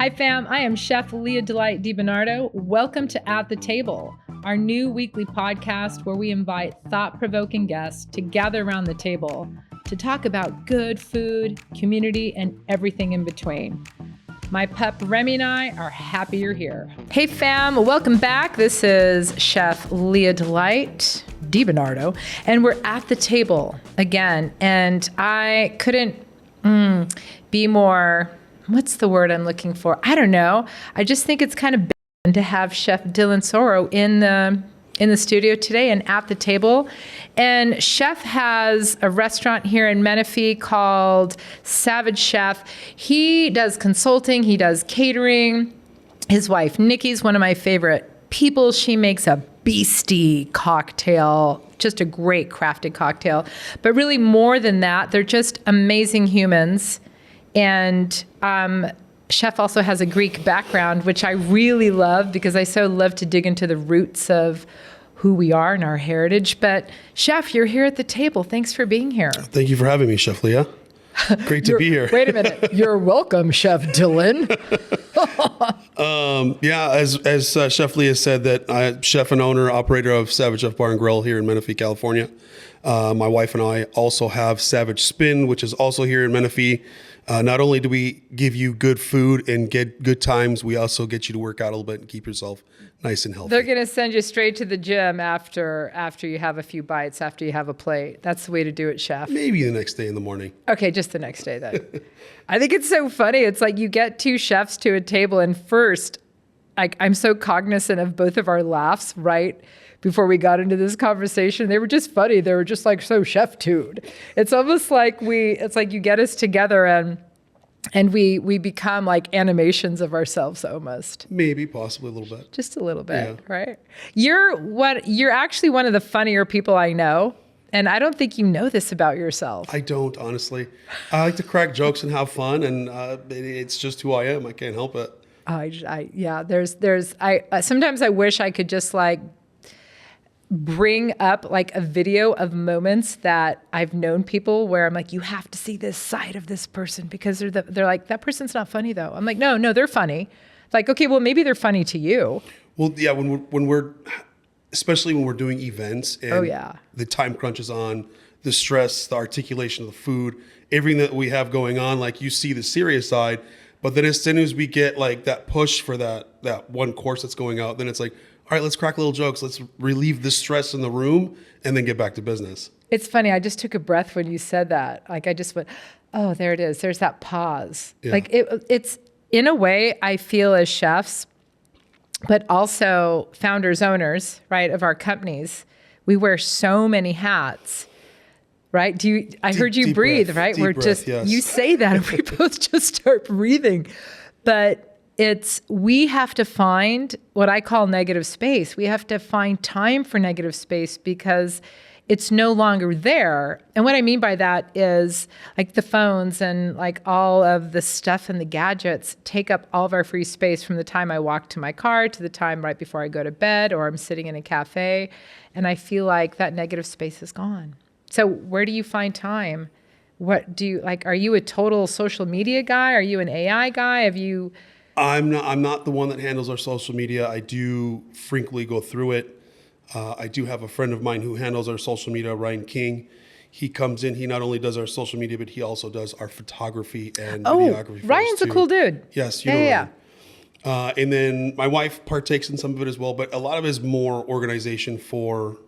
Hi fam, I am Chef Leah Delight DiBernardo. Welcome to At the Table, our new weekly podcast where we invite thought-provoking guests to gather around the table to talk about good food, community, and everything in between. My pup Remy and I are happy you're here. Hey fam, welcome back. This is Chef Leah Delight DiBernardo, and we're at the table again. And I couldn't be more, what's the word I'm looking for? I don't know. I just think it's kind of big to have Chef Dylan Soro in the studio today and at the table. And Chef has a restaurant here in Menifee called Savage Chef. He does consulting, he does catering. His wife, Nikki's one of my favorite people. She makes a beastie cocktail, just a great crafted cocktail. But really more than that, they're just amazing humans. And Chef also has a Greek background, which I really love because I so love to dig into the roots of who we are and our heritage. But Chef, you're here at the table. Thanks for being here. Thank you for having me, Chef Leah. Great to be here. Wait a minute. You're welcome, Chef Dylan. As Chef Leah said, that I'm chef and owner, operator of Savage Chef Bar and Grill here in Menifee, California. My wife and I also have Savage Spin, which is also here in Menifee. Not only do we give you good food and get good times, we also get you to work out a little bit and keep yourself nice and healthy. They're going to send you straight to the gym after you have a few bites, after you have a plate. That's the way to do it, Chef. Maybe the next day in the morning. Okay, just the next day then. I think it's so funny. It's like you get two chefs to a table and first, I'm so cognizant of both of our laughs, right? Before we got into this conversation, they were just funny. They were just like so chef-tude. It's almost like you get us together and we become like animations of ourselves almost. Maybe, possibly a little bit. Just a little bit, yeah. Right? You're actually one of the funnier people I know. And I don't think you know this about yourself. I don't, honestly. I like to crack jokes and have fun, and it's just who I am. I can't help it. Sometimes I wish I could just like bring up like a video of moments that I've known people where I'm like, you have to see this side of this person because they're like, that person's not funny though. I'm like, no, they're funny. Like, okay, well maybe they're funny to you. Well, yeah, when we're especially when we're doing events and the time crunch is on, the stress, the articulation of the food, everything that we have going on, like you see the serious side, but then as soon as we get like that push for that one course that's going out, then it's like, all right, let's crack little jokes. Let's relieve the stress in the room and then get back to business. It's funny. I just took a breath when you said that. Like I just went, oh, there it is. There's that pause. Yeah. Like it's in a way I feel as chefs, but also founders, owners, right, of our companies. We wear so many hats, right? I heard you breathe, breath, right? We're breath, just, yes. You say that and we both just start breathing. But we have to find what I call negative space. We have to find time for negative space because it's no longer there. And what I mean by that is like the phones and like all of the stuff and the gadgets take up all of our free space from the time I walk to my car to the time right before I go to bed or I'm sitting in a cafe. And I feel like that negative space is gone. So where do you find time? What do you like? Are you a total social media guy? Are you an AI guy? I'm not the one that handles our social media. I do frequently go through it. I do have a friend of mine who handles our social media, Ryan King. He comes in, he not only does our social media, but he also does our photography and videography. Ryan's a cool dude. Yes, you know Ryan. And then my wife partakes in some of it as well, but a lot of it is more organization for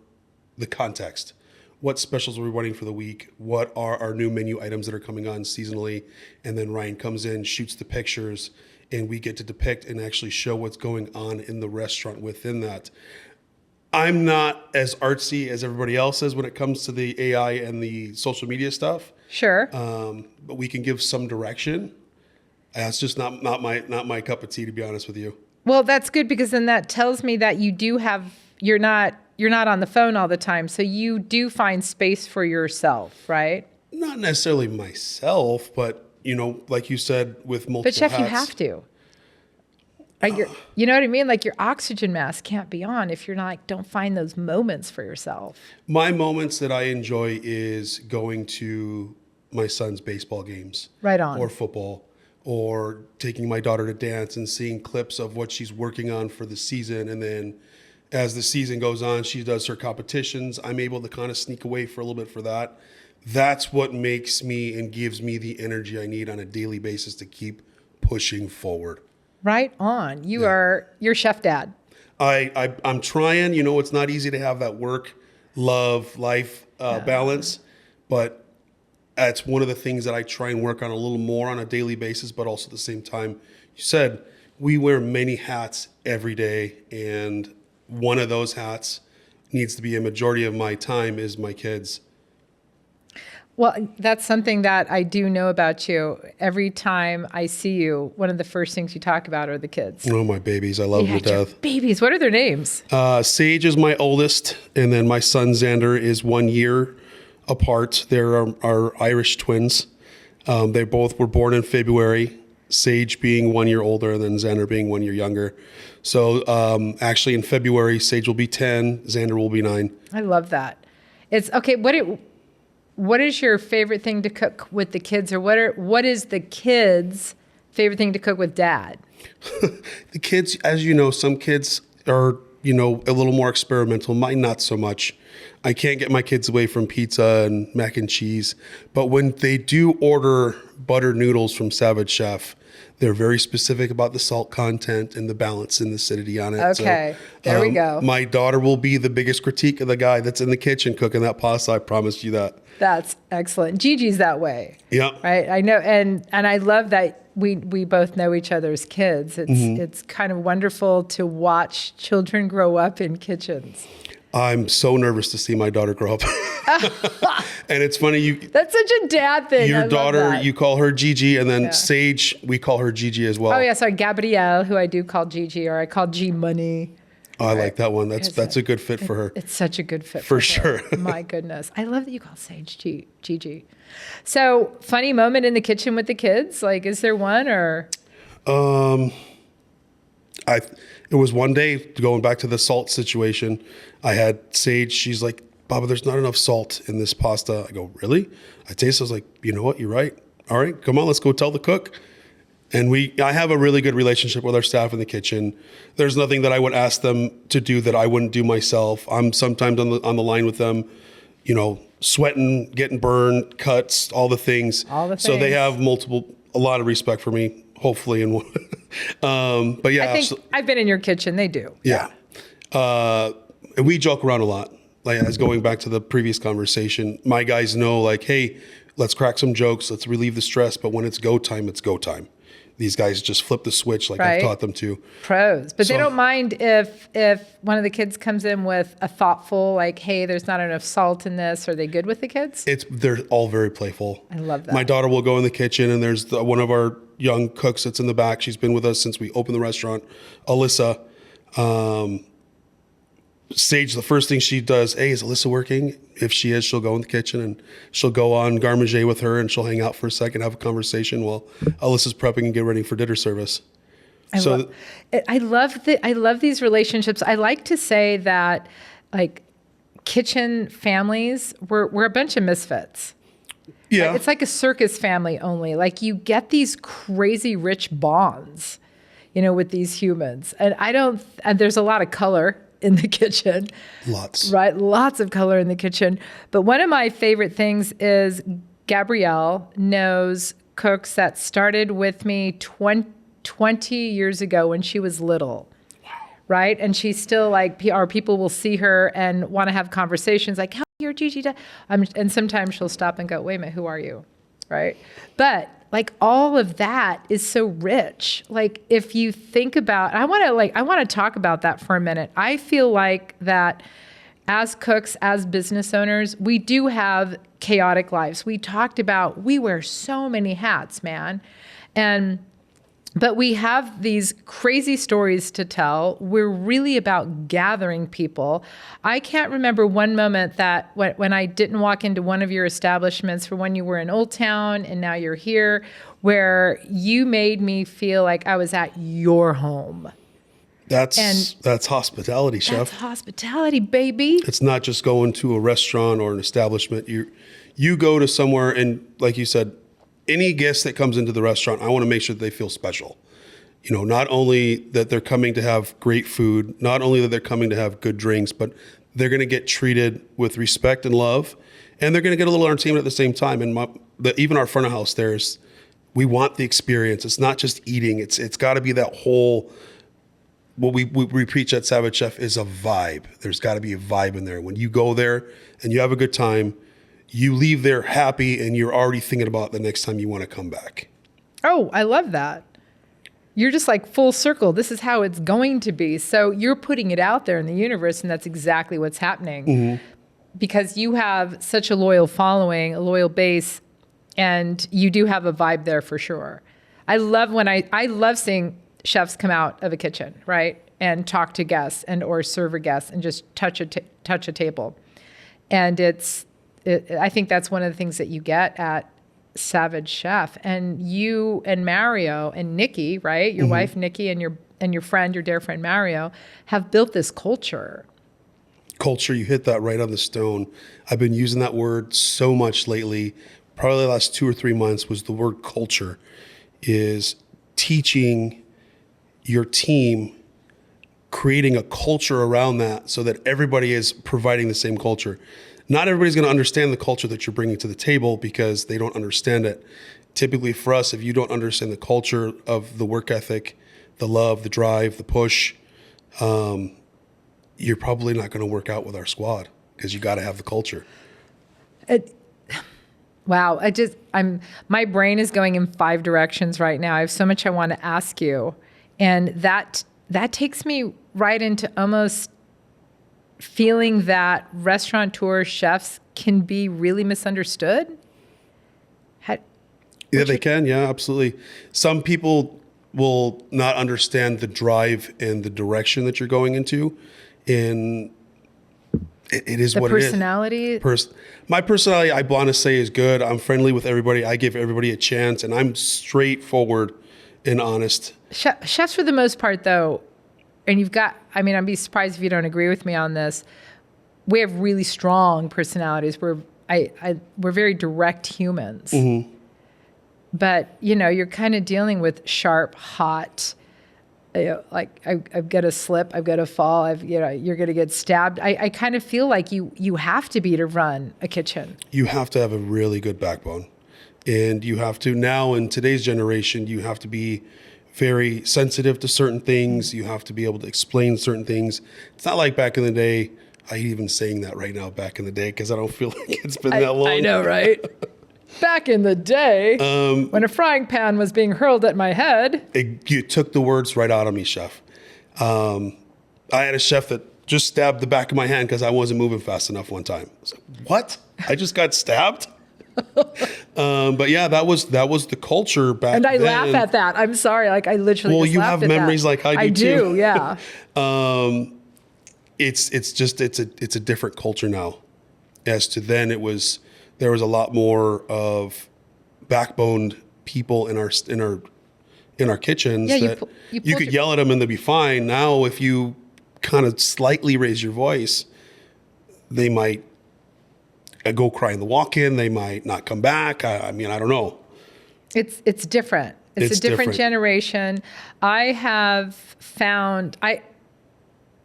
the context. What specials are we running for the week? What are our new menu items that are coming on seasonally? And then Ryan comes in, shoots the pictures, and we get to depict and actually show what's going on in the restaurant within that. I'm not as artsy as everybody else is when it comes to the AI and the social media stuff. Sure. But we can give some direction. That's just not my cup of tea, to be honest with you. Well, that's good because then that tells me that you're not on the phone all the time. So you do find space for yourself, right? Not necessarily myself, but like you said, with multiple But Chef, hats. you have to. You know what I mean? Like your oxygen mask can't be on if you're not don't find those moments for yourself. My moments that I enjoy is going to my son's baseball games. Right on. Or football. or taking my daughter to dance and seeing clips of what she's working on for the season. And then as the season goes on, she does her competitions. I'm able to kind of sneak away for a little bit for that. That's what makes me and gives me the energy I need on a daily basis to keep pushing forward. Right on. You're chef dad. I'm trying. You know, it's not easy to have that work, love, life balance, but that's one of the things that I try and work on a little more on a daily basis, but also at the same time, you said we wear many hats every day, and one of those hats needs to be a majority of my time is my kids. Well, that's something that I do know about you. Every time I see you, one of the first things you talk about are the kids. Oh, my babies. I love them to your death. Babies. What are their names? Sage is my oldest, and then my son Xander is 1 year apart. They're our Irish twins. They both were born in February, Sage being 1 year older and then Xander being 1 year younger. So actually in February, Sage will be 10, Xander will be 9. I love that. It's okay. What is your favorite thing to cook with the kids, or what is the kids' favorite thing to cook with dad? The kids, as you know, some kids are, you know, a little more experimental. Mine, not so much. I can't get my kids away from pizza and mac and cheese. But when they do order butter noodles from Savage Chef, they're very specific about the salt content and the balance and the acidity on it. Okay, there we go. My daughter will be the biggest critique of the guy that's in the kitchen cooking that pasta. I promise you that. That's excellent. Gigi's that way. Yeah. Right. I know. And I love that we both know each other's kids. It's kind of wonderful to watch children grow up in kitchens. I'm so nervous to see my daughter grow up. And it's funny, that's such a dad thing. Your I daughter, you call her Gigi, and then Yeah. Sage, we call her Gigi as well. Oh yeah, sorry, Gabrielle, who I do call Gigi, or I call G Money. Oh, I like that one. That's a good fit for her. It's such a good fit for her. sure. My goodness, I love that you call Sage Gigi. So, funny moment in the kitchen with the kids. Like, is there one or? It was one day, going back to the salt situation, I had Sage, she's like, Baba, there's not enough salt in this pasta. I go, really? I taste it, I was like, you know what, you're right. All right, come on, let's go tell the cook. And I have a really good relationship with our staff in the kitchen. There's nothing that I would ask them to do that I wouldn't do myself. I'm sometimes on the line with them, you know, sweating, getting burned, cuts, all the things. So they have a lot of respect for me, hopefully. But yeah. I think I've been in your kitchen. They do. Yeah. And we joke around a lot. Like, as going back to the previous conversation, my guys know, like, hey, let's crack some jokes. Let's relieve the stress. But when it's go time, it's go time. These guys just flip the switch like I've taught them to. Pros. But they don't mind if one of the kids comes in with a thoughtful, like, hey, there's not enough salt in this. Are they good with the kids? They're all very playful. I love that. My daughter will go in the kitchen, and there's one of our young cooks that's in the back. She's been with us since we opened the restaurant, Alyssa. Sage, the first thing she does, hey, is Alyssa working? If she is, she'll go in the kitchen and she'll go on garde manger with her, and she'll hang out for a second, have a conversation while Alyssa's prepping and get ready for dinner service. I love these relationships. I like to say that, like, kitchen families, we're a bunch of misfits. Yeah. Right? It's like a circus family only. Like, you get these crazy rich bonds, you know, with these humans. And there's a lot of color in the kitchen. Lots. Right? Lots of color in the kitchen. But one of my favorite things is Gabrielle knows cooks that started with me 20 years ago when she was little. Wow. Right? And she's still like, our people will see her and want to have conversations like, how you're Gigi? And sometimes she'll stop and go, wait a minute, who are you? Right? But like, all of that is so rich. Like, if you think about, I want to talk about that for a minute. I feel like that as cooks, as business owners, we do have chaotic lives. We talked about, we wear so many hats, man. But we have these crazy stories to tell. We're really about gathering people. I can't remember one moment that when I didn't walk into one of your establishments for when you were in Old Town and now you're here, where you made me feel like I was at your home. That's hospitality, Chef. That's hospitality, baby. It's not just going to a restaurant or an establishment. You go to somewhere, and like you said, any guest that comes into the restaurant, I want to make sure that they feel special. You know, not only that they're coming to have great food, not only that they're coming to have good drinks, but they're going to get treated with respect and love, and they're going to get a little entertainment at the same time. And even our front of house, we want the experience. It's not just eating. It's got to be that whole. What we preach at Savage Chef is a vibe. There's got to be a vibe in there. When you go there and you have a good time, you leave there happy, and you're already thinking about the next time you want to come back. Oh, I love that. You're just like full circle. This is how it's going to be. So you're putting it out there in the universe, and that's exactly what's happening. Mm-hmm. Because you have such a loyal following, a loyal base, and you do have a vibe there for sure. I love seeing chefs come out of a kitchen, right, and talk to guests and or serve a guest and just touch a table. And I think that's one of the things that you get at Savage Chef. And you and Mario and Nikki, right, your wife Nikki and your friend, your dear friend Mario, have built this culture. Culture, you hit that right on the stone. I've been using that word so much lately. Probably the last 2 or 3 months was the word culture, is teaching your team, creating a culture around that so that everybody is providing the same culture. Not everybody's going to understand the culture that you're bringing to the table because they don't understand it. Typically for us, if you don't understand the culture of the work ethic, the love, the drive, the push, you're probably not going to work out with our squad because you got to have the culture. Wow. My brain is going in 5 directions right now. I have so much I want to ask you. And that takes me right into almost feeling that restaurateur chefs can be really misunderstood. Yeah, they can. Yeah, absolutely. Some people will not understand the drive and the direction that you're going into. And it is what it is. The personality? My personality, I want to say, is good. I'm friendly with everybody. I give everybody a chance, and I'm straightforward and honest. Chefs, for the most part, though, and I'd be surprised if you don't agree with me on this. We have really strong personalities. We're very direct humans. Mm-hmm. But, you're kind of dealing with sharp, hot, like I've got to slip, I've got to fall, you're going to get stabbed. I kind of feel like you have to be to run a kitchen. You have to have a really good backbone. And you have to, now in today's generation, you have to be very sensitive to certain things. You have to be able to explain certain things. It's not like back in the day. I hate even saying that right now, back in the day, because I don't feel like it's been that long. I know, right? Back in the day, when a frying pan was being hurled at my head. You took the words right out of me, chef. I had a chef that just stabbed the back of my hand because I wasn't moving fast enough one time. I was like, what? I just got stabbed? But yeah, that was the culture back then. And I laugh at that. I'm sorry. Like I literally well, just you laughed have at memories that. like I do I too. do, yeah. It's a different culture now. As to then, there was a lot more of backboned people in our kitchens that you could yell at them and they'd be fine. Now, if you kind of slightly raise your voice, they might go cry in the walk-in. They might not come back. I don't know. It's different. It's a different generation. I have found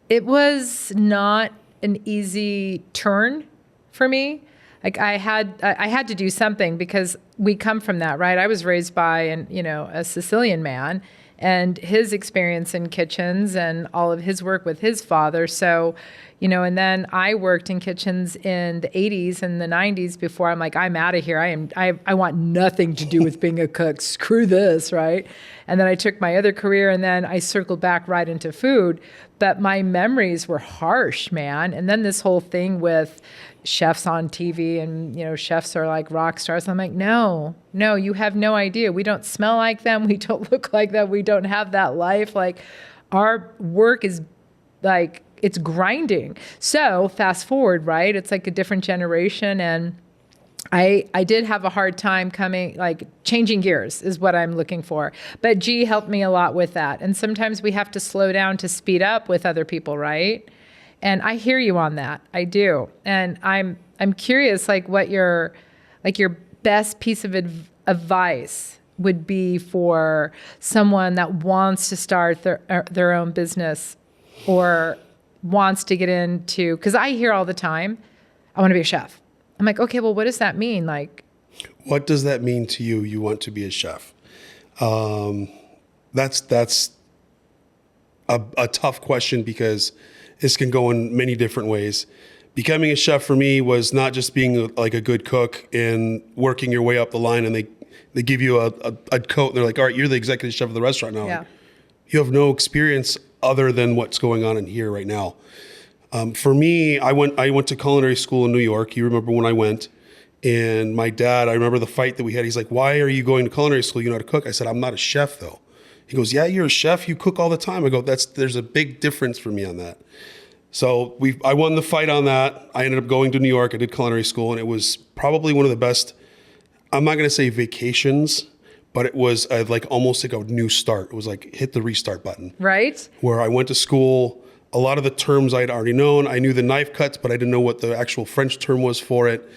it was not an easy turn for me. Like I had to do something because we come from that, right? I was raised by a Sicilian man and his experience in kitchens and all of his work with his father. So, and then I worked in kitchens in the 80s and the 90s before I'm like, I'm out of here. I want nothing to do with being a cook. Screw this, right? And then I took my other career and then I circled back right into food. But my memories were harsh, man. And then this whole thing with chefs on TV and, chefs are like rock stars. I'm like, no, you have no idea. We don't smell like them. We don't look like them. We don't have that life. Like our work is like, it's grinding. So fast forward, right? It's like a different generation. And I did have a hard time changing gears is what I'm looking for. But G helped me a lot with that. And sometimes we have to slow down to speed up with other people, right? And I hear you on that. I do. And I'm curious, what your best piece of advice would be for someone that wants to start their own business or wants to get into, because I hear all the time, I want to be a chef. I'm like, okay, well, what does that mean? Like, what does that mean to you? You want to be a chef? That's a tough question because this can go in many different ways. Becoming a chef for me was not just being like a good cook and working your way up the line, and they give you a coat and they're like, all right, you're the executive chef of the restaurant now. yeah. You have no experience other than what's going on in here right now. For me, I went to culinary school in New York. You remember when I went, and my dad, I remember the fight that we had. He's like, why are you going to culinary school? You know how to cook? I said, I'm not a chef though. He goes, yeah, you're a chef. You cook all the time. I go, there's a big difference for me on that. So I won the fight on that. I ended up going to New York. I did culinary school, and it was probably one of the best, I'm not going to say vacations, but it was almost like a new start. It was like hit the restart button. Right. Where I went to school, a lot of the terms I'd already known. I knew the knife cuts, but I didn't know what the actual French term was for it.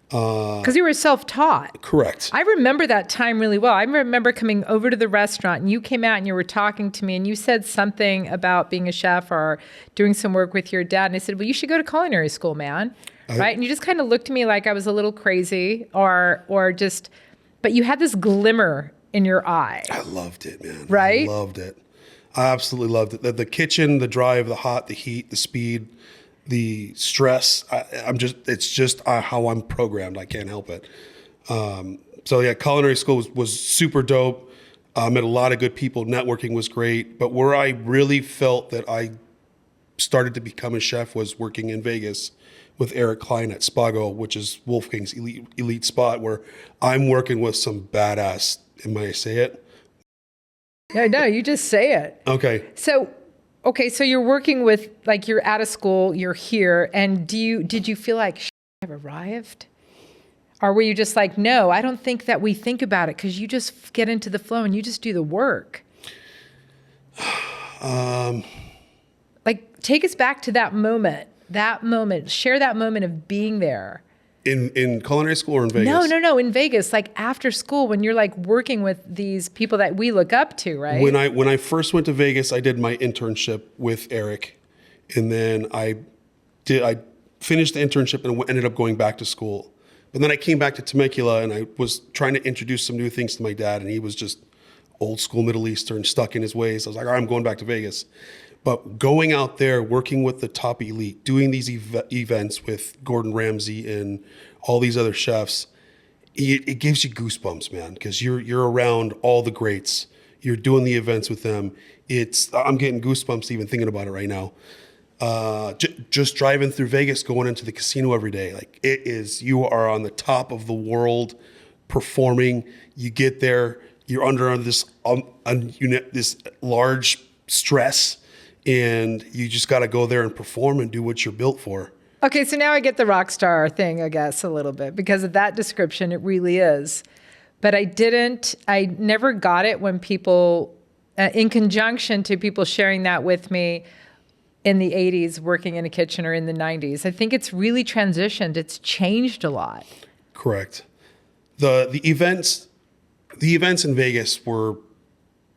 Because you were self-taught. Correct. I remember that time really well. I remember coming over to the restaurant and you came out and you were talking to me and you said something about being a chef or doing some work with your dad. And I said, well, you should go to culinary school, man. Right? And you just kind of looked at me like I was a little crazy or just, but you had this glimmer in your eye. I loved it, man. Right? I loved it. I absolutely loved it. The kitchen, the drive, the hot, the heat, the speed, the stress. It's just how I'm programmed. I can't help it. So yeah, culinary school was super dope. Met a lot of good people. Networking was great. But where I really felt that I started to become a chef was working in Vegas with Eric Klein at Spago, which is Wolfgang's elite spot, where I'm working with some badass. Am I say it? No, you just say it. Okay. So you're working with, like, you're out of school, you're here, and did you feel like I've arrived? Or were you just like, no, I don't think that we think about it because you just get into the flow and you just do the work? Like, take us back to that moment, share that moment of being there. In culinary school or in Vegas? No, in Vegas, like after school when you're like working with these people that we look up to, right? When I first went to Vegas, I did my internship with Eric, and then I finished the internship and ended up going back to school. But then I came back to Temecula and I was trying to introduce some new things to my dad, and he was just old school Middle Eastern, stuck in his ways. I was like, all right, I'm going back to Vegas. But going out there, working with the top elite, doing these events with Gordon Ramsay and all these other chefs, it gives you goosebumps, man, because you're around all the greats. You're doing the events with them. I'm getting goosebumps even thinking about it right now. Just driving through Vegas, going into the casino every day, like you are on the top of the world, performing. You get there, you're under this large stress. And you just got to go there and perform and do what you're built for. Okay, so now I get the rock star thing, I guess, a little bit. Because of that description, it really is. But I never got it when people, in conjunction to people sharing that with me in the 80s, working in a kitchen, or in the 90s. I think it's really transitioned. It's changed a lot. Correct. The events in Vegas were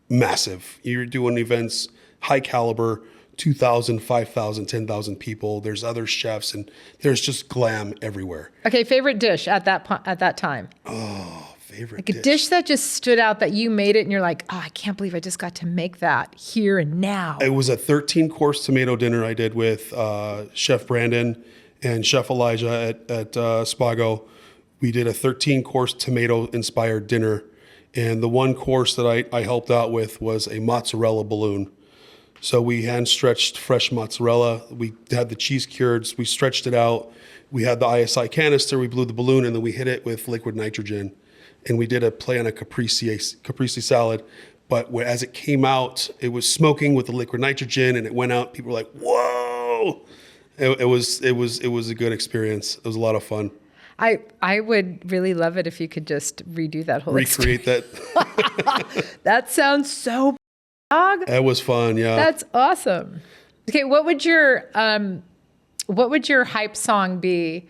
massive. You're doing events high caliber, 2,000, 5,000, 10,000 people. There's other chefs, and there's just glam everywhere. Okay, favorite dish at that time? Oh, favorite like a dish that just stood out that you made it, and you're like, oh, I can't believe I just got to make that here and now. It was a 13-course tomato dinner I did with Chef Brandon and Chef Elijah at Spago. We did a 13-course tomato-inspired dinner, and the one course that I helped out with was a mozzarella balloon. So we hand-stretched fresh mozzarella. We had the cheese cured. We stretched it out. We had the ISI canister. We blew the balloon, and then we hit it with liquid nitrogen. And we did a play on a caprese salad. But as it came out, it was smoking with the liquid nitrogen, and it went out. People were like, "Whoa!" It was a good experience. It was a lot of fun. I would really love it if you could just redo that whole recreate that. That sounds so dog. That was fun, yeah. That's awesome. Okay, what would your hype song be?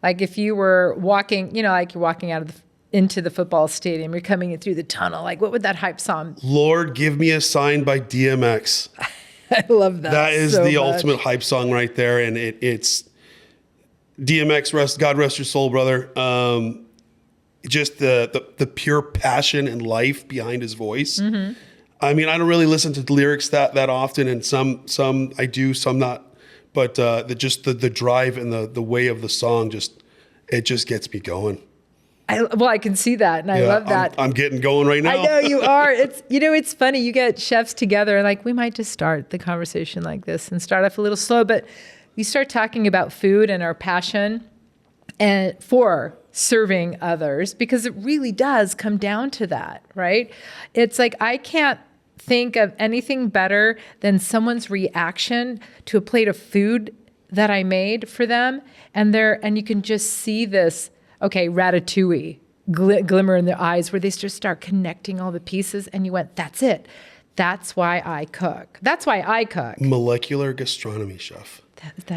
Like if you were walking, like you're walking out of into the football stadium, you're coming in through the tunnel. Like, what would that hype song? Lord, Give Me a Sign by DMX. I love that. That is so the much. ultimate hype song right there. And it's DMX, God rest your soul, brother. Just the pure passion and life behind his voice. Mm-hmm. I mean, I don't really listen to the lyrics that often, and some I do, some not. But the drive and the way of the song it just gets me going. I can see that, and I love that. I'm getting going right now. I know you are. It's funny. You get chefs together, and like we might just start the conversation like this and start off a little slow, but we start talking about food and our passion and for serving others, because it really does come down to that, right? It's like I can't think of anything better than someone's reaction to a plate of food that I made for them, and you can just see this. Okay, ratatouille, glimmer in their eyes, where they just start connecting all the pieces, and you went, that's it. That's why I cook. That's why I cook. Molecular gastronomy, chef.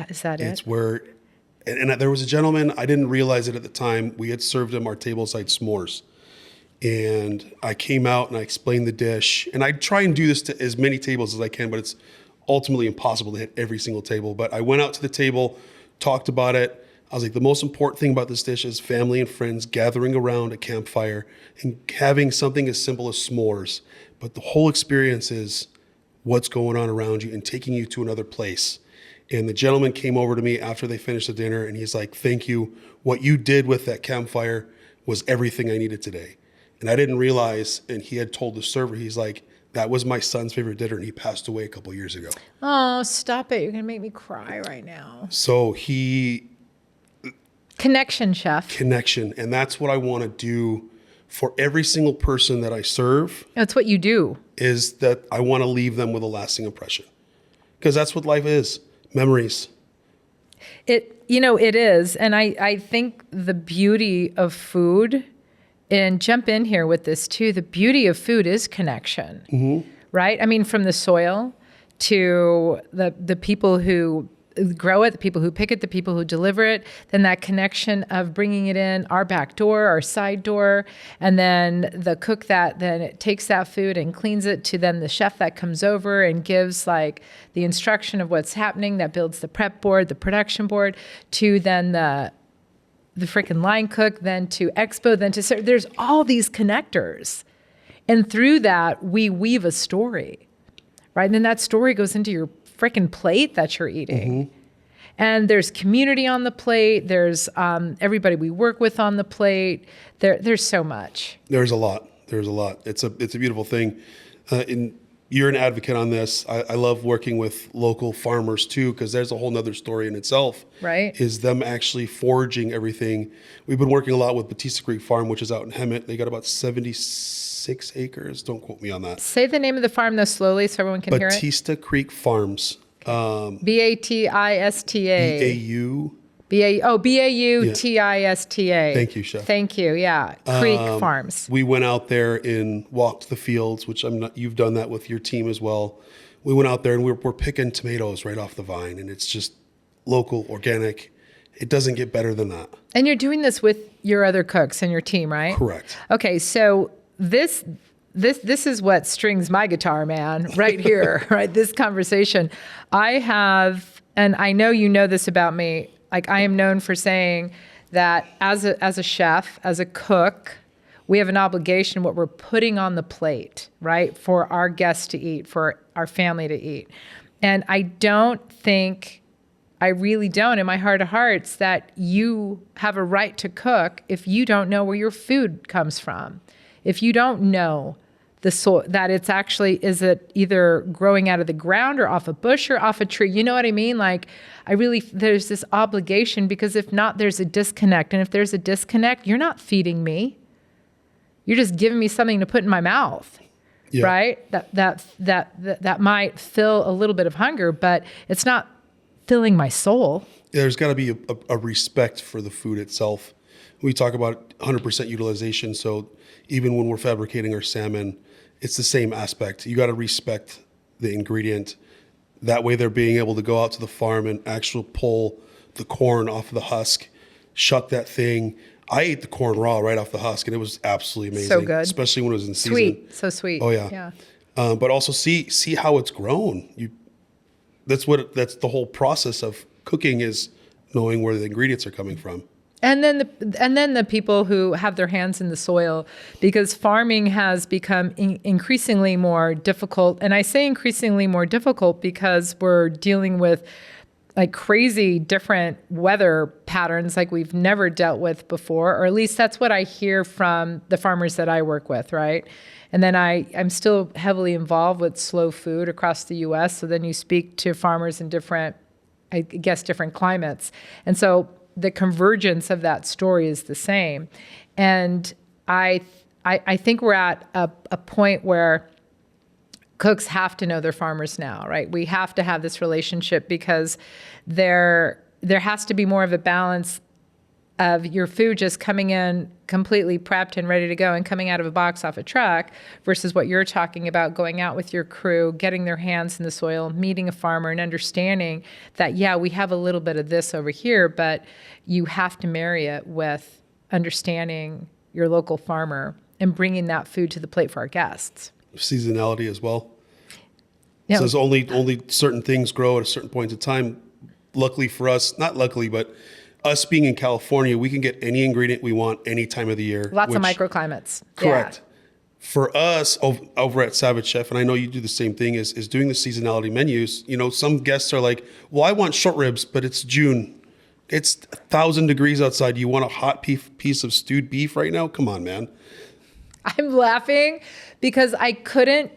Is that it? It's where, and there was a gentleman, I didn't realize it at the time, we had served him our tableside s'mores. And I came out and I explained the dish, and I try and do this to as many tables as I can, but it's ultimately impossible to hit every single table. But I went out to the table, talked about it. I was like, the most important thing about this dish is family and friends gathering around a campfire and having something as simple as s'mores. But the whole experience is what's going on around you and taking you to another place. And the gentleman came over to me after they finished the dinner, and he's like, thank you. What you did with that campfire was everything I needed today. And I didn't realize, and he had told the server, he's like, that was my son's favorite dinner, and he passed away a couple years ago. Oh, stop it. You're going to make me cry right now. So Connection, chef. Connection. And that's what I want to do for every single person that I serve. That's what you do. Is that I want to leave them with a lasting impression. Because that's what life is. Memories. It is. And I think the beauty of food, and jump in here with this too, the beauty of food is connection, right? I mean, from the soil to the people who grow it, the people who pick it, the people who deliver it, then that connection of bringing it in our back door, our side door, and then the cook that then it takes that food and cleans it, to then the chef that comes over and gives like the instruction of what's happening, that builds the prep board, the production board, to then the freaking line cook, then to expo, then to serve. There's all these connectors. And through that, we weave a story, right? And then that story goes into your freaking plate that you're eating. And there's community on the plate. There's everybody we work with on the plate. There's so much. There's a lot. It's a beautiful thing. You're an advocate on this. I love working with local farmers too, because there's a whole nother story in itself. Right. Is them actually foraging everything. We've been working a lot with Batista Creek Farm, which is out in Hemet. They got about 76 acres. Don't quote me on that. Say the name of the farm though slowly so everyone can hear it. Batista Creek Farms. Batista. BAU. BAUTISTA. Thank you, Chef. Thank you. Yeah. Creek Farms. We went out there and walked the fields, which you've done that with your team as well. We went out there and we're picking tomatoes right off the vine, and it's just local, organic. It doesn't get better than that. And you're doing this with your other cooks and your team, right? Correct. Okay, so this is what strings my guitar, man, right here, right? This conversation. I have, and I know you know this about me, like I am known for saying that as a chef, as a cook, we have an obligation, what we're putting on the plate, right? For our guests to eat, for our family to eat. And I really don't, in my heart of hearts, that you have a right to cook if you don't know where your food comes from. If you don't know the soil, that it's actually, is it either growing out of the ground or off a bush or off a tree? You know what I mean? Like, there's this obligation, because if not, there's a disconnect. And if there's a disconnect, you're not feeding me. You're just giving me something to put in my mouth. Yeah. Right? That might fill a little bit of hunger, but it's not filling my soul. There's got to be a respect for the food itself. We talk about 100% utilization. So even when we're fabricating our salmon, it's the same aspect. You got to respect the ingredient. That way they're being able to go out to the farm and actually pull the corn off of the husk, shuck that thing, I ate the corn raw right off the husk, and it was absolutely amazing. So good. Especially when it was in season. Sweet. So sweet. Oh yeah. But also see how it's grown. That's the whole process of cooking, is knowing where the ingredients are coming from. And then the people who have their hands in the soil, because farming has become increasingly more difficult. And I say increasingly more difficult because we're dealing with like crazy different weather patterns like we've never dealt with before, or at least that's what I hear from the farmers that I work with, right? And then I'm still heavily involved with slow food across the U.S. So then you speak to farmers in different climates. And so the convergence of that story is the same. And I think we're at a point where cooks have to know their farmers now, right? We have to have this relationship because there has to be more of a balance of your food just coming in completely prepped and ready to go and coming out of a box off a truck versus what you're talking about, going out with your crew, getting their hands in the soil, meeting a farmer and understanding that, yeah, we have a little bit of this over here, but you have to marry it with understanding your local farmer and bringing that food to the plate for our guests. Seasonality as well. Yeah. So only certain things grow at a certain point in time. Luckily for us, not luckily, but us being in California, we can get any ingredient we want any time of the year. Lots of microclimates. Correct. Yeah. For us over at Savage Chef, and I know you do the same thing, is doing the seasonality menus. You know, some guests are like, well, I want short ribs, but it's June. It's 1,000 degrees outside. You want a hot piece of stewed beef right now? Come on, man. I'm laughing because I couldn't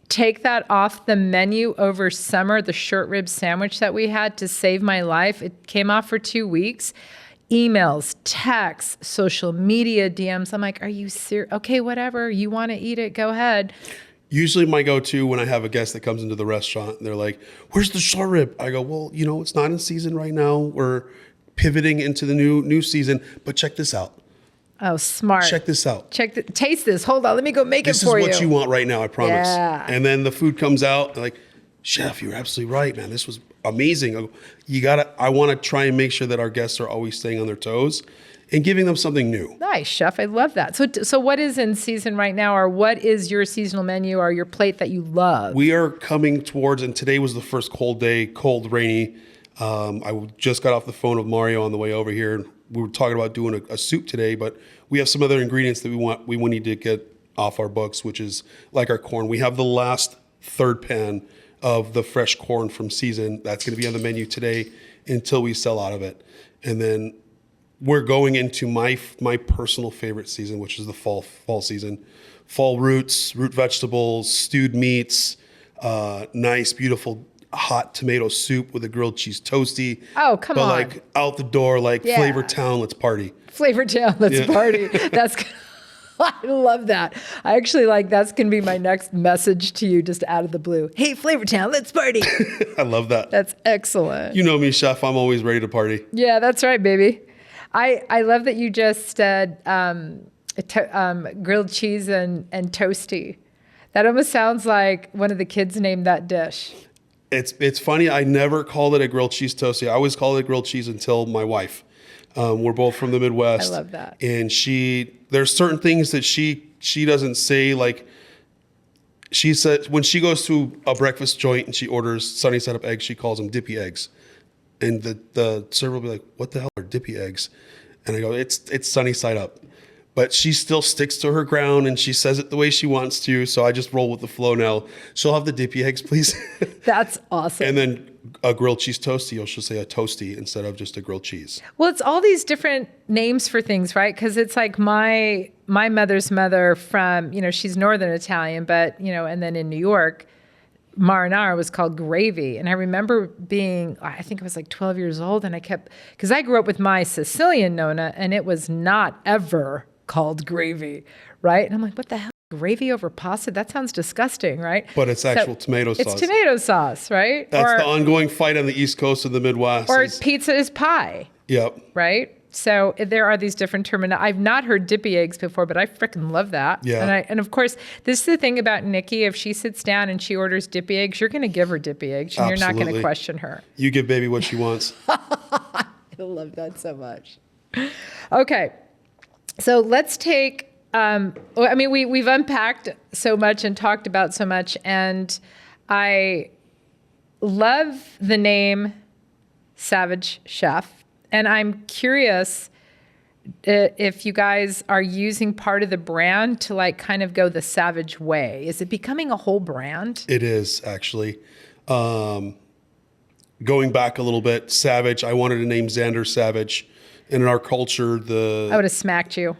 take that off the menu over summer, the short rib sandwich that we had, to save my life. It came off for 2 weeks. Emails, texts, social media DMs. I'm like, are you serious? Okay, whatever. You want to eat it, go ahead. Usually my go-to when I have a guest that comes into the restaurant and they're like, where's the short rib? I go, well, it's not in season right now. We're pivoting into the new season, but check this out. Oh, smart. Check this out. Taste this. Hold on. Let me go make it for you. This is what you want right now, I promise. Yeah. And then the food comes out, like, Chef, you're absolutely right, man. This was amazing. I want to try and make sure that our guests are always staying on their toes and giving them something new. Nice, Chef. I love that. So what is in season right now, or what is your seasonal menu or your plate that you love? We are coming towards, and today was the first cold day, cold, rainy. I just got off the phone with Mario on the way over here. We were talking about doing a soup today, but we have some other ingredients that we need to get off our books, which is like our corn. We have the last third pan of the fresh corn from season. That's going to be on the menu today until we sell out of it. And then we're going into my personal favorite season, which is the fall season. Fall roots, root vegetables, stewed meats, nice, beautiful hot tomato soup with a grilled cheese toasty. Oh, come on. But like out the door, like Flavor Town, let's party. Flavor Town, let's party. I love that. I actually that's going to be my next message to you, just out of the blue. Hey, Flavor Town, let's party. I love that. That's excellent. You know me, Chef. I'm always ready to party. Yeah, that's right, baby. I love that you just said grilled cheese and toasty. That almost sounds like one of the kids named that dish. It's funny. I never called it a grilled cheese toasty. I always called it grilled cheese until my wife. We're both from the Midwest. I love that. And there's certain things that she doesn't say. Like she said, when she goes to a breakfast joint and she orders sunny side up eggs, she calls them dippy eggs. And the server will be like, what the hell are dippy eggs? And I go, it's sunny side up. But she still sticks to her ground and she says it the way she wants to. So I just roll with the flow now. She'll have the dippy eggs, please. That's awesome. And then a grilled cheese toasty, she'll say a toasty instead of just a grilled cheese. Well, it's all these different names for things, right? Because it's like my mother's mother from, she's Northern Italian, but, and then in New York, marinara was called gravy. And I remember being, I think I was like 12 years old, and because I grew up with my Sicilian Nona, and it was not ever called gravy, right? And I'm like, what the hell? Gravy over pasta? That sounds disgusting, right? But it's actual tomato sauce. It's tomato sauce, right? That's the ongoing fight on the East Coast of the Midwest. Or pizza is pie. Yep. Right? So there are these different terms. I've not heard dippy eggs before, but I freaking love that. Yeah. And of course, this is the thing about Nikki. If she sits down and she orders dippy eggs, you're going to give her dippy eggs, and Absolutely. You're not going to question her. You give baby what she wants. I love that so much. Okay. So let's take, we've unpacked so much and talked about so much, and I love the name Savage Chef. And I'm curious if you guys are using part of the brand to like kind of go the Savage way. Is it becoming a whole brand? It is actually. Going back a little bit, Savage, I wanted to name Xander Savage. And in our culture, I would have smacked you.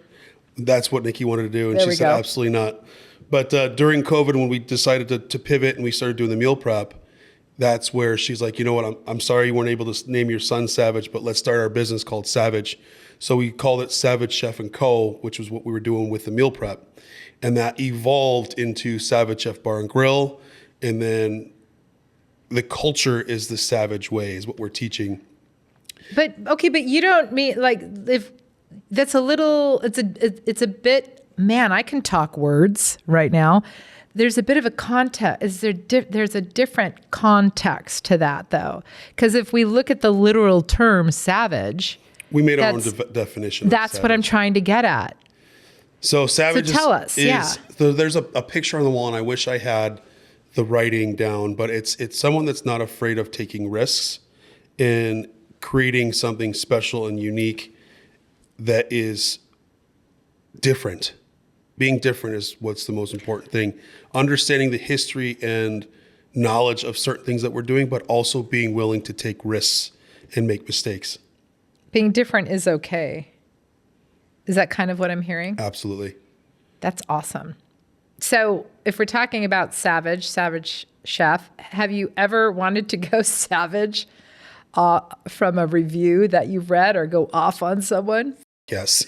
That's what Nikki wanted to do. And There she we said, go. absolutely not. But during COVID, when we decided to pivot and we started doing the meal prep, that's where she's like, you know what, I'm sorry you weren't able to name your son Savage, but let's start our business called Savage. So we called it Savage Chef & Co., which was what we were doing with the meal prep. And that evolved into Savage Chef Bar and Grill. And then the culture is the Savage way, is what we're teaching. But you don't mean like if that's a little. It's a bit. Man, I can talk words right now. There's a bit of a context. There's a different context to that though, because if we look at the literal term savage, we made our own definition. That's what I'm trying to get at. So savage. So tell us. There's a picture on the wall, and I wish I had the writing down, but it's someone that's not afraid of taking risks and creating something special and unique that is different. Being different is what's the most important thing. Understanding the history and knowledge of certain things that we're doing, but also being willing to take risks and make mistakes. Being different is okay. Is that kind of what I'm hearing? Absolutely. That's awesome. So if we're talking about Savage Chef, have you ever wanted to go savage from a review that you've read or go off on someone? Yes.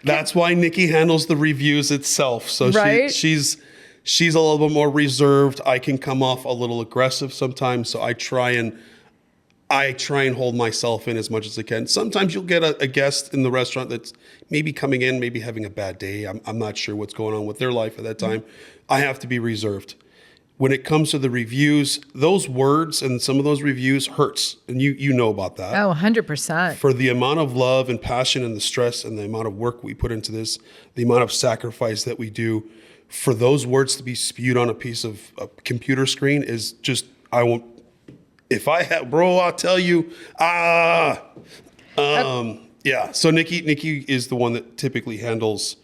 That's why Nikki handles the reviews itself. So right? she's a little bit more reserved. I can come off a little aggressive sometimes. So I try and hold myself in as much as I can. Sometimes you'll get a guest in the restaurant that's maybe coming in, maybe having a bad day. I'm not sure what's going on with their life at that time. I have to be reserved. When it comes to the reviews, those words and some of those reviews hurts. And you know about that. Oh, 100%. For the amount of love and passion and the stress and the amount of work we put into this, the amount of sacrifice that we do, for those words to be spewed on a piece of a computer screen is just, I won't, if I have, bro, I'll tell you, yeah. So Nikki is the one that typically handles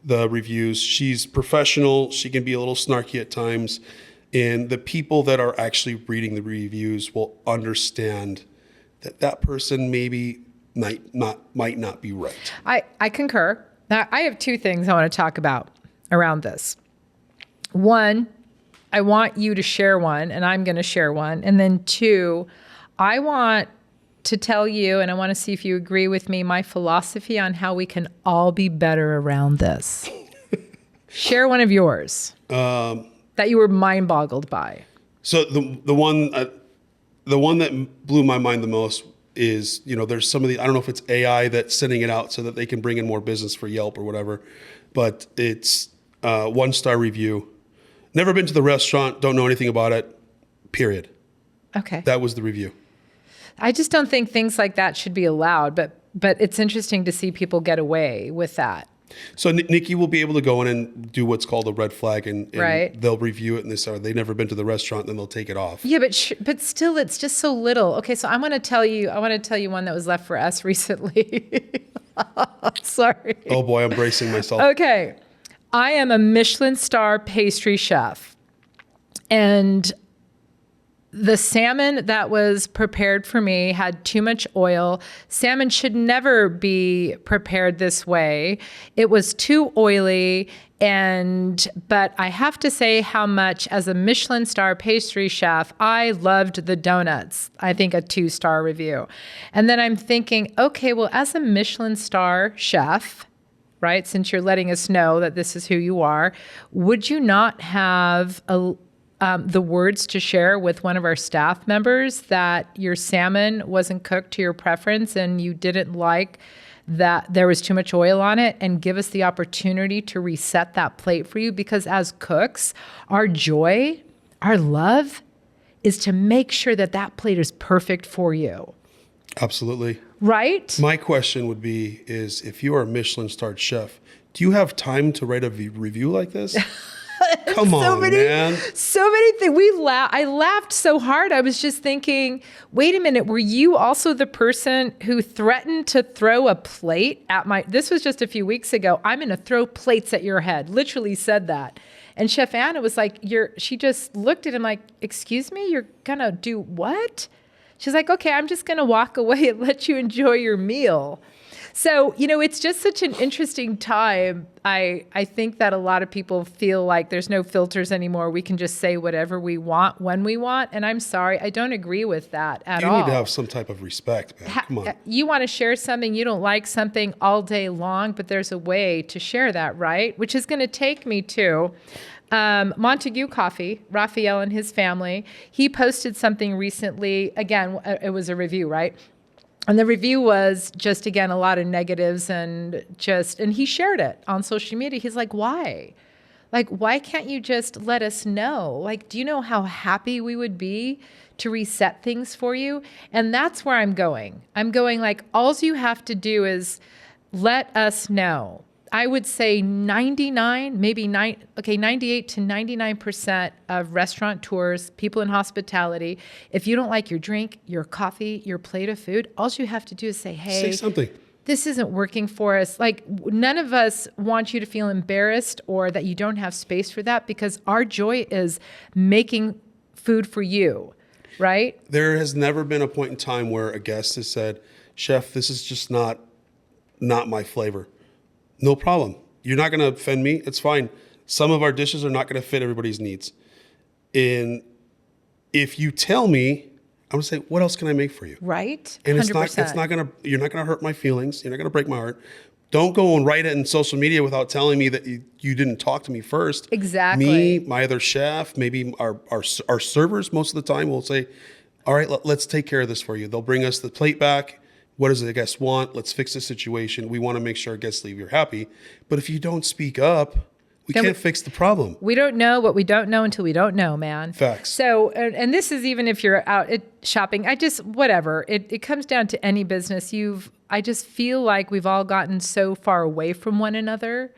the reviews. She's professional. She can be a little snarky at times. And the people that are actually reading the reviews will understand that person maybe might not be right. I concur. Now, I have two things I want to talk about around this. One, I want you to share one, and I'm going to share one. And then two, I want to tell you, and I want to see if you agree with me, my philosophy on how we can all be better around this. Share one of yours that you were mind boggled by. So the one that blew my mind the most is, there's some of the, I don't know if it's AI that's sending it out so that they can bring in more business for Yelp or whatever, but it's 1-star review. Never been to the restaurant, don't know anything about it, period. Okay. That was the review. I just don't think things like that should be allowed, but it's interesting to see people get away with that. So Nikki will be able to go in and do what's called a red flag, and right. They'll review it, and they've never been to the restaurant, and then they'll take it off. Yeah, but still, it's just so little. Okay, so I want to tell you one that was left for us recently. Sorry. Oh boy, I'm bracing myself. Okay, I am a Michelin star pastry chef, and the salmon that was prepared for me had too much oil. Salmon should never be prepared this way. It was too oily, but I have to say how much, as a Michelin star pastry chef, I loved the donuts. I think a 2-star review. And then I'm thinking, okay, well, as a Michelin star chef, right, since you're letting us know that this is who you are, would you not have the words to share with one of our staff members that your salmon wasn't cooked to your preference and you didn't like that there was too much oil on it, and give us the opportunity to reset that plate for you? Because as cooks, our joy, our love is to make sure that plate is perfect for you. Absolutely. right? My question would be is if you are a Michelin-starred chef, do you have time to write a review like this? Come on, man. So many things. I laughed so hard. I was just thinking, wait a minute, were you also the person who threatened to throw a plate at this was just a few weeks ago. I'm going to throw plates at your head. Literally said that. And Chef Anna was like, she just looked at him like, excuse me, you're going to do what? She's like, okay, I'm just going to walk away and let you enjoy your meal. So, it's just such an interesting time. I think that a lot of people feel like there's no filters anymore. We can just say whatever we want when we want. And I'm sorry, I don't agree with that at all. You need to have some type of respect, man. Come on. You want to share something, you don't like something all day long, but there's a way to share that, right? Which is going to take me to Montague Coffee, Raphael and his family. He posted something recently. Again, it was a review, right? And the review was just, again, a lot of negatives and he shared it on social media. He's like, why? Like, why can't you just let us know? Like, do you know how happy we would be to reset things for you? And that's where I'm going. I'm going like, all you have to do is let us know. I would say 98 to 99% of restaurateurs, people in hospitality, if you don't like your drink, your coffee, your plate of food, all you have to do is say, hey, say something. This isn't working for us. Like, none of us want you to feel embarrassed or that you don't have space for that, because our joy is making food for you, right? There has never been a point in time where a guest has said, Chef, this is just not my flavor. No problem. You're not going to offend me. It's fine. Some of our dishes are not going to fit everybody's needs. And if you tell me, I'm going to say, what else can I make for you? Right. And 100%. you're not going to hurt my feelings. You're not going to break my heart. Don't go and write it in social media without telling me that you didn't talk to me first. Exactly. Me, my other chef, maybe our servers most of the time will say, all right, let's take care of this for you. They'll bring us the plate back. What does the guest want? Let's fix the situation. We want to make sure our guests leave here happy. But if you don't speak up, we can't fix the problem. We don't know what we don't know until we don't know, man. Facts. So, and this is even if you're out shopping, whatever. It comes down to any business. I just feel like we've all gotten so far away from one another,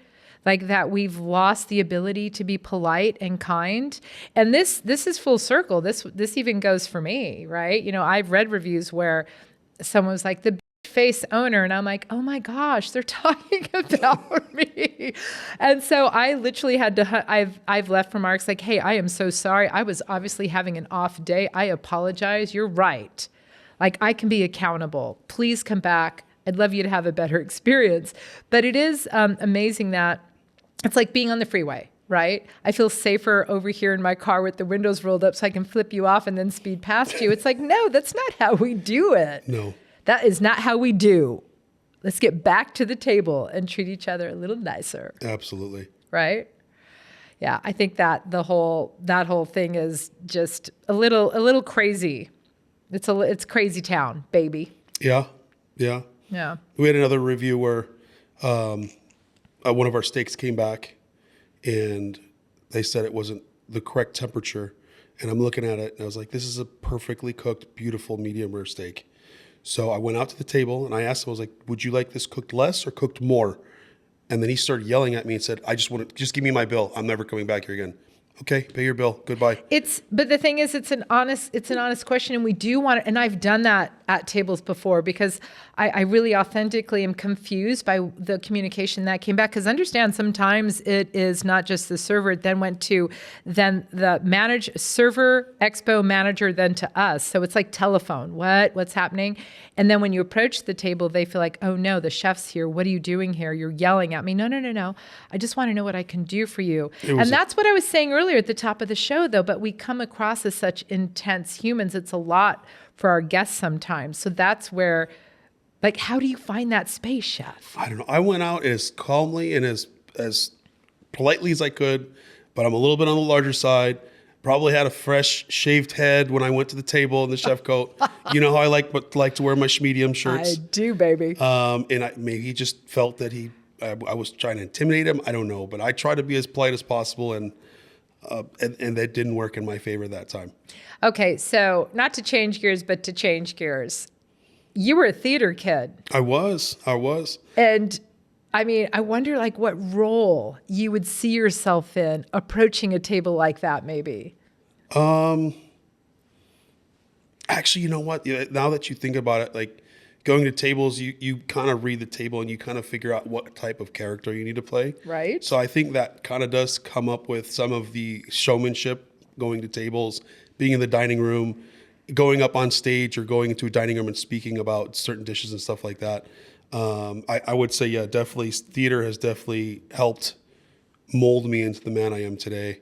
like that we've lost the ability to be polite and kind. And this is full circle. This even goes for me, right? I've read reviews where someone was like, the face owner, and I'm like, oh my gosh, they're talking about me. And so I literally had to, I've left remarks like, hey, I am so sorry. I was obviously having an off day. I apologize. You're right. Like, I can be accountable. Please come back. I'd love you to have a better experience. But it is amazing that it's like being on the freeway, right? I feel safer over here in my car with the windows rolled up so I can flip you off and then speed past you. It's like, no, that's not how we do it. No. That is not how we do. Let's get back to the table and treat each other a little nicer. Absolutely. Right? Yeah, I think that that whole thing is just a little crazy. It's crazy town, baby. Yeah. Yeah. We had another review where one of our steaks came back and they said it wasn't the correct temperature. And I'm looking at it and I was like, this is a perfectly cooked, beautiful medium rare steak. So I went out to the table and I asked him, I was like, would you like this cooked less or cooked more? And then he started yelling at me and said, just give me my bill. I'm never coming back here again. Okay, pay your bill. Goodbye. But the thing is, it's an honest question, and we do want it. And I've done that at tables before because I really authentically am confused by the communication that came back. Because understand, sometimes it is not just the server. It then went to the server, expo manager, then to us. So it's like telephone. What's happening? And then when you approach the table, they feel like, oh no, the chef's here. What are you doing here? You're yelling at me. No. I just want to know what I can do for you. And that's what I was saying earlier at the top of the show, though. But we come across as such intense humans. It's a lot for our guests sometimes. So that's where, like, how do you find that space, Chef? I don't know. I went out as calmly and as politely as I could, but I'm a little bit on the larger side. Probably had a fresh shaved head when I went to the table in the chef coat. You know how I like to wear my medium shirts. I do, baby. And maybe he just felt that I was trying to intimidate him. I don't know, but I tried to be as polite as possible, and that didn't work in my favor that time. Okay, so not to change gears, but to change gears. you were a theater kid. I was. And I mean, I wonder like what role you would see yourself in approaching a table like that, maybe. Actually, you know what? Now that you think about it, like going to tables, you kind of read the table and you kind of figure out what type of character you need to play. Right. So I think that kind of does come up with some of the showmanship, going to tables, being in the dining room, going up on stage or going into a dining room and speaking about certain dishes and stuff like that. I would say, yeah, definitely theater has definitely helped mold me into the man I am today.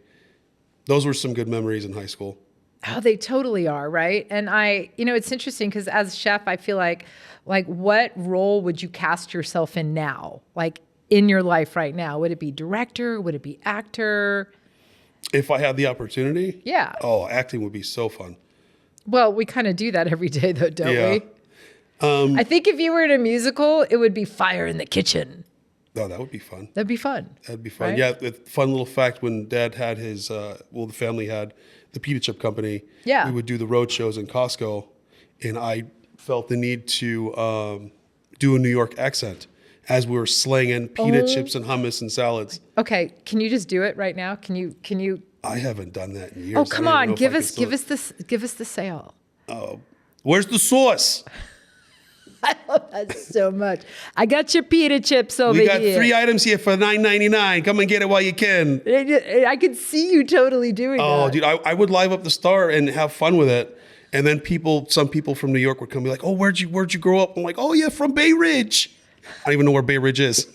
Those were some good memories in high school. Oh, they totally are, right? And it's interesting because as a chef, I feel like what role would you cast yourself in now? Like in your life right now? Would it be director? Would it be actor? If I had the opportunity? Yeah. Oh, acting would be so fun. Well, we kind of do that every day though, don't Yeah. we? I think if you were in a musical, it would be Fire in the Kitchen. Oh, that would be fun. That'd be fun. That'd be fun. Right? Yeah, a fun little fact, when Dad had his, the family had the pita chip company. Yeah. We would do the road shows in Costco, and I felt the need to do a New York accent as we were slinging pita chips and hummus and salads. Okay, can you just do it right now? Can you? I haven't done that in years. Oh, I come don't even on, know if give I us the sale. Where's the sauce? I love that so much. I got your pita chips over We got here. 3 items here for $9.99. Come and get it while you can. I could see you totally doing that. Oh, dude, I would live up the star and have fun with it. And then some people from New York would come and be like, "Oh, where'd you grow up?" I'm like, "Oh yeah, from Bay Ridge." I don't even know where Bay Ridge is.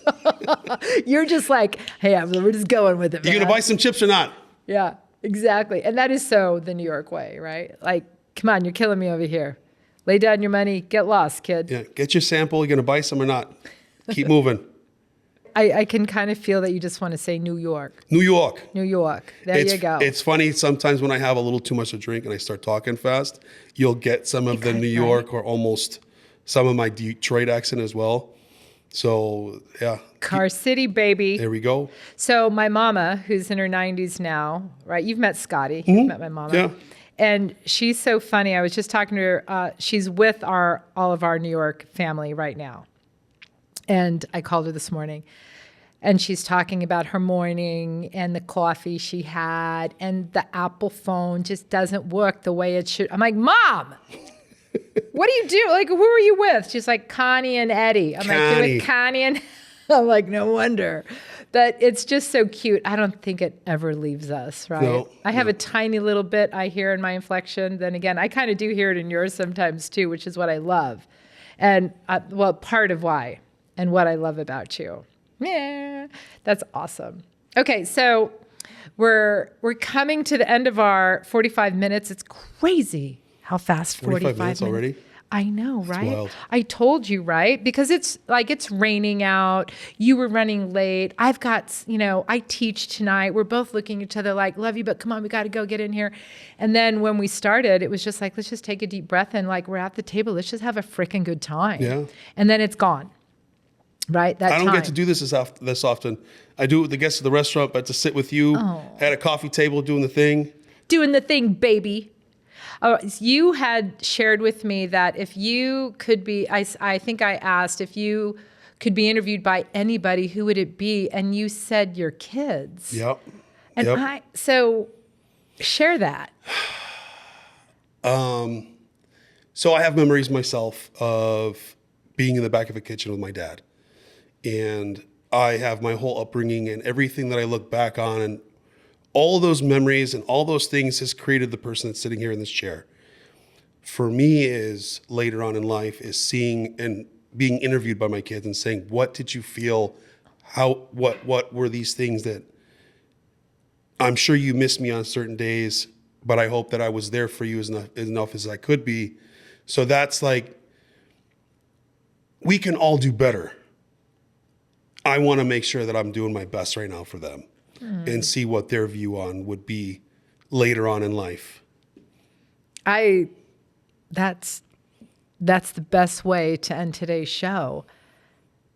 You're just like, hey, we're just going with it, man. You gonna buy some chips or not? Yeah, exactly. And that is so the New York way, right? Like, come on, you're killing me over here. Lay down your money, get lost, kid. Yeah, get your sample. You gonna buy some or not? Keep moving. I can kind of feel that you just want to say New York. New York. New York. There you go. It's funny sometimes when I have a little too much to drink and I start talking fast, you'll get some of the New York or almost some of my Detroit accent as well. So yeah. Car City, baby. There we go. So my mama, who's in her 90s now, right? You've met Scotty. You've met my mama. Yeah. And she's so funny. I was just talking to her. She's with all of our New York family right now. And I called her this morning. And she's talking about her morning and the coffee she had. And the Apple phone just doesn't work the way it should. I'm like, Mom, what do you do? Like, who are you with? She's like, Connie and Eddie. I'm like, you're with Connie and... I'm like, no wonder. But it's just so cute. I don't think it ever leaves us, right? No, I have a tiny little bit I hear in my inflection. Then again, I kind of do hear it in yours sometimes too, which is what I love. And part of why and what I love about you. Yeah, that's awesome. Okay, so we're coming to the end of our 45 minutes. It's crazy how fast 45 minutes already? I know, right? wild. I told you, right? Because it's raining out. You were running late. I've got, I teach tonight. We're both looking at each other like, love you, but come on, we got to go get in here. And then when we started, it was just like, let's just take a deep breath and like, we're at the table. Let's just have a freaking good time. Yeah. And then it's gone, right? I don't get to do this this often. I do it with the guests of the restaurant, but to sit with you at a coffee table doing the thing. Doing the thing, baby. Oh, you had shared with me that if you could be, I think I asked if you could be interviewed by anybody, who would it be? And you said your kids. Yep. And so share that. So I have memories myself of being in the back of a kitchen with my dad. And I have my whole upbringing and everything that I look back on, and all of those memories and all those things has created the person that's sitting here in this chair. For me, is later on in life is seeing and being interviewed by my kids and saying, what did you feel? What were these things that I'm sure you missed me on certain days, but I hope that I was there for you enough as I could be. So that's like, we can all do better. I want to make sure that I'm doing my best right now for them. And see what their view on would be later on in life. That's the best way to end today's show.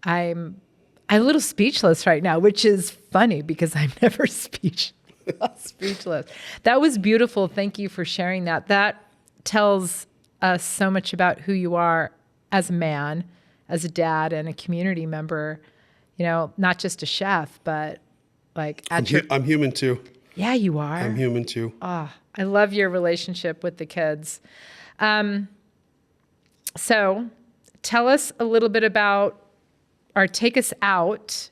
I'm a little speechless right now, which is funny because I'm never speechless. That was beautiful. Thank you for sharing that. That tells us so much about who you are as a man, as a dad, and a community member. Not just a chef, but like I'm human too. Yeah, you are. I'm human too. Oh, I love your relationship with the kids. So tell us a little bit about, or take us out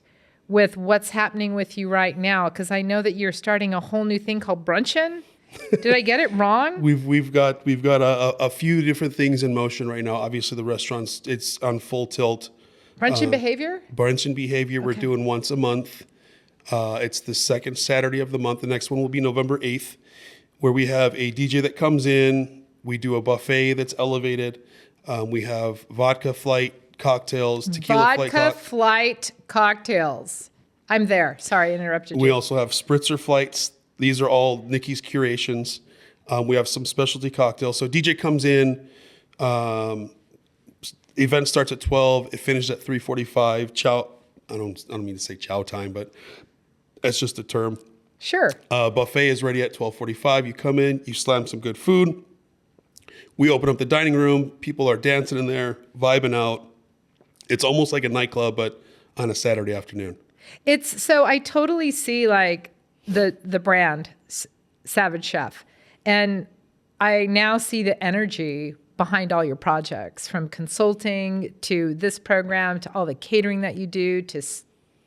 with what's happening with you right now, because I know that you're starting a whole new thing called Brunchin'. Did I get it wrong? We've got a few different things in motion right now. Obviously, the restaurant's it's on full tilt. Brunchin' behavior? Brunchin' behavior. We're doing once a month. It's the second Saturday of the month. The next one will be November 8th, where we have a DJ that comes in. We do a buffet that's elevated. We have vodka flight cocktails, tequila vodka flight cocktails. I'm there. Sorry, I interrupted you. We also have spritzer flights. These are all Nikki's curations. We have some specialty cocktails. So DJ comes in. Event starts at 12. It finishes at 3:45. Chow. I don't mean to say chow time, but that's just a term. Sure. Buffet is ready at 12:45. You come in. You slam some good food. We open up the dining room. People are dancing in there, vibing out. It's almost like a nightclub, but on a Saturday afternoon. So I totally see like the brand Savage Chef, and I now see the energy behind all your projects, from consulting to this program to all the catering that you do to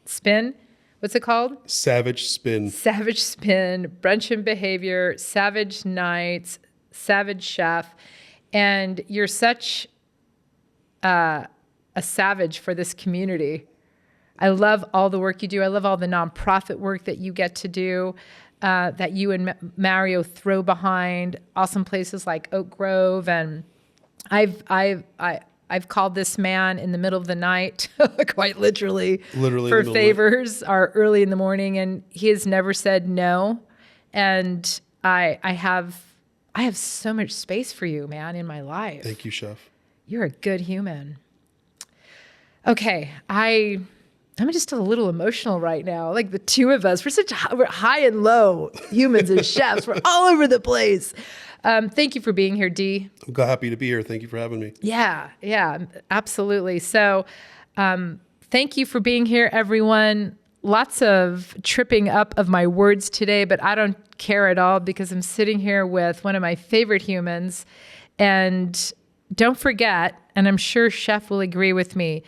Spin. What's it called? Savage Spin. Savage Spin, Brunchin' Behavior, Savage Nights, Savage Chef. And you're such a savage for this community. I love all the work you do. I love all the nonprofit work that you get to do, that you and Mario throw behind awesome places like Oak Grove. And I've called this man in the middle of the night, quite literally for favors, or early in the morning, and he has never said no. And I have so much space for you, man, in my life. Thank you, Chef. You're a good human. Okay, I'm just a little emotional right now. Like the two of us, we're high and low humans and chefs. We're all over the place. Thank you for being here, Dee. I'm happy to be here. Thank you for having me. Yeah, absolutely. So thank you for being here, everyone. Lots of tripping up of my words today, but I don't care at all because I'm sitting here with one of my favorite humans. And don't forget, and I'm sure Chef will agree with me,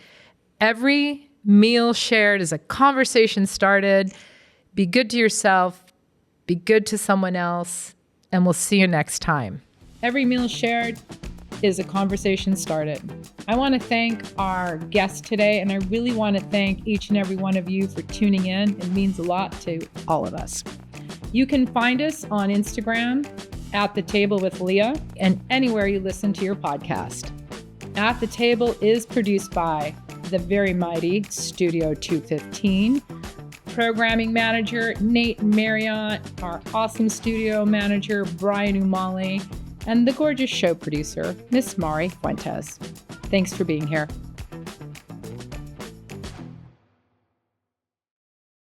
every meal shared is a conversation started. Be good to yourself. Be good to someone else. And we'll see you next time. Every meal shared is a conversation started. I want to thank our guests today, and I really want to thank each and every one of you for tuning in. It means a lot to all of us. You can find us on Instagram at The Table with Leah, and anywhere you listen to your podcast. At the Table is produced by the very mighty Studio 215. Programming manager, Nate Marriott, our awesome studio manager, Brian Umali, and the gorgeous show producer, Miss Mari Fuentes. Thanks for being here.